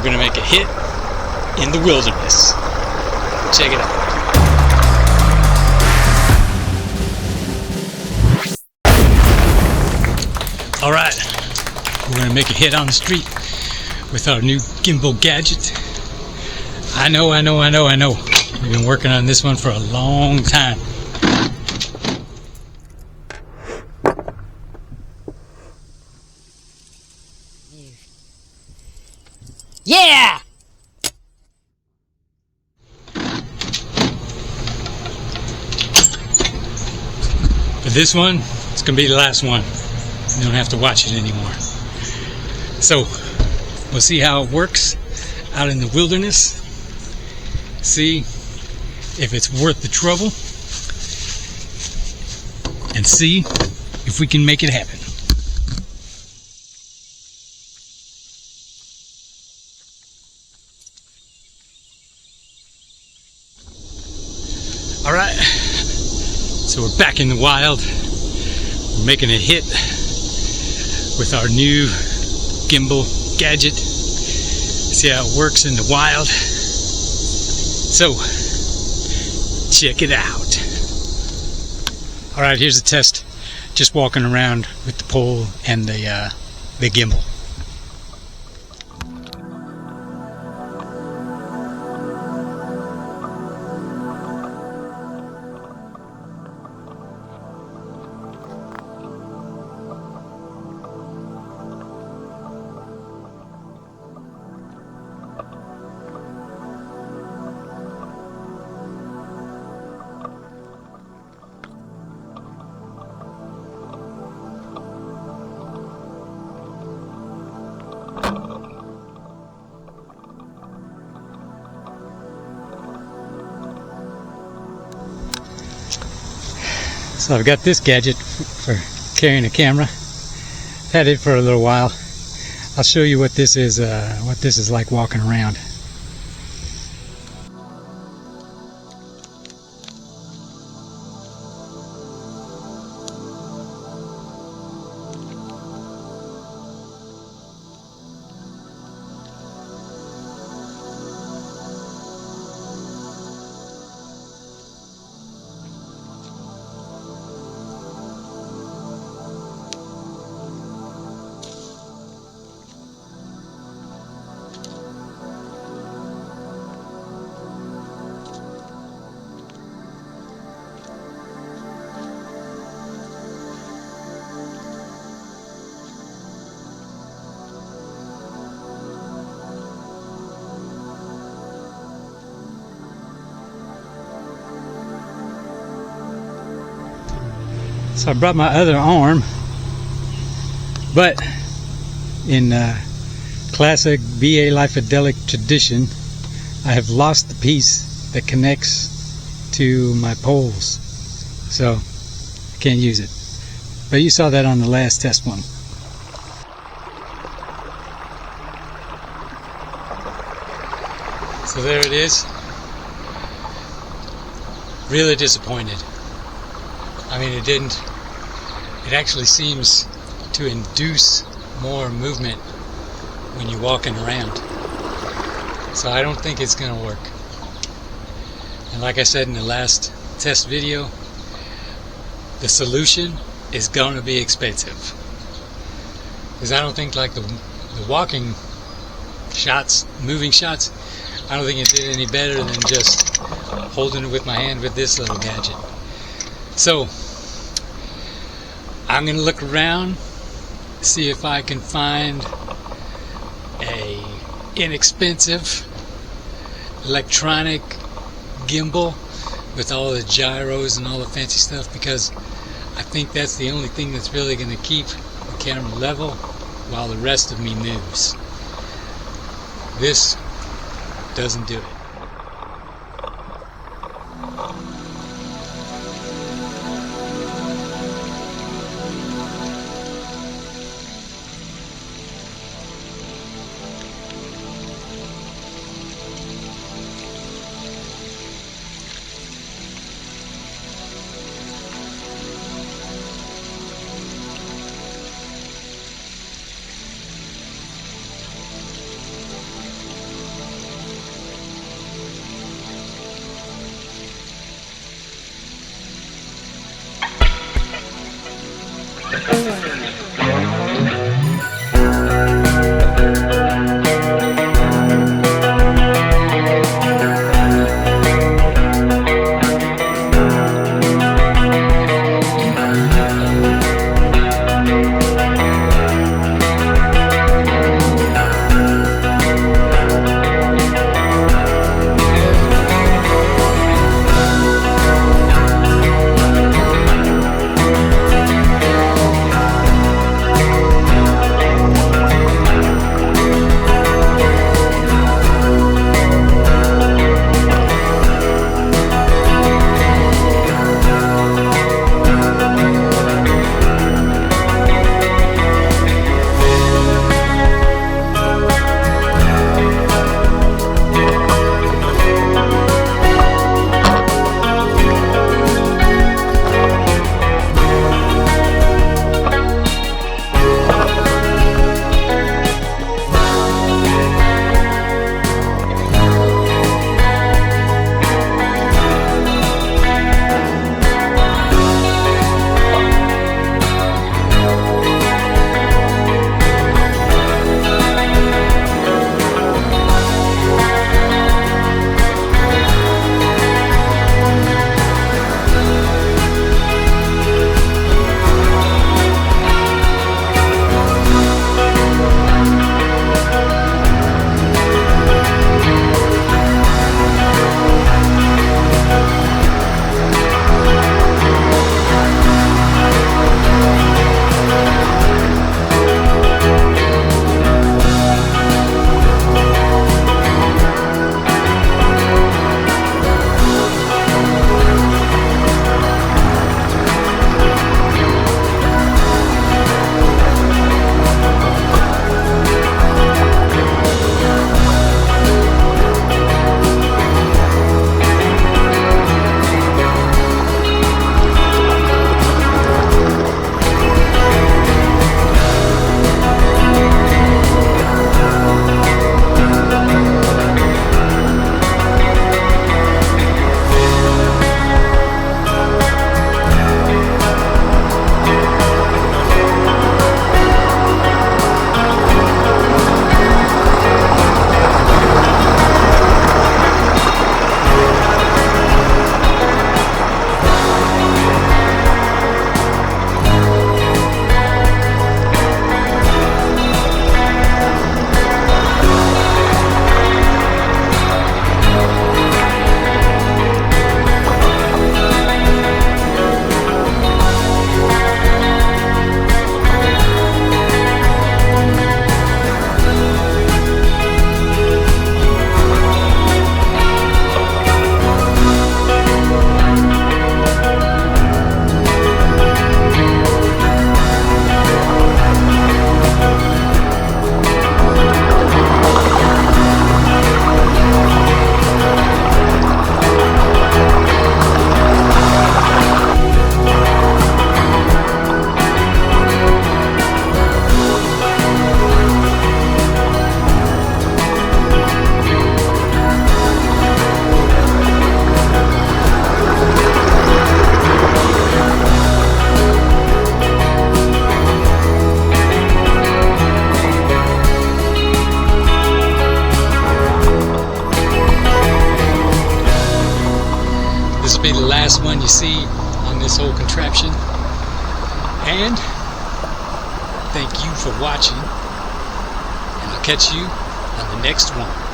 gonna make a hit in the wilderness. Check it out. Alright, we're gonna make a hit on the street with our new gimbal gadget. I know. We've been working on this one for a long time. Yeah! But this one, it's gonna be the last one. You don't have to watch it anymore. So, we'll see how it works out in the wilderness. See if it's worth the trouble. And see if we can make it happen. Alright, so we're back in the wild. We're making a hit with our new gimbal gadget. See how it works in the wild. So, check it out. Alright, here's a test. Just walking around with the pole and the gimbal. So I've got this gadget for carrying a camera. Had it for a little while. I'll show you what this is like walking around. So I brought my other arm, but in classic VA Life-Adelic tradition, I have lost the piece that connects to my poles, so I can't use it. But you saw that on the last test one. So there it is. Really disappointed. I mean, it actually seems to induce more movement when you're walking around. So I don't think it's gonna work. And like I said in the last test video, the solution is gonna be expensive. Because I don't think like the walking shots, moving shots, I don't think it did any better than just holding it with my hand with this little gadget. So, I'm going to look around, see if I can find a inexpensive electronic gimbal with all the gyros and all the fancy stuff, because I think that's the only thing that's really going to keep the camera level while the rest of me moves. This doesn't do it. This will be the last one you see on this whole contraption. And thank you for watching, and I'll catch you on the next one.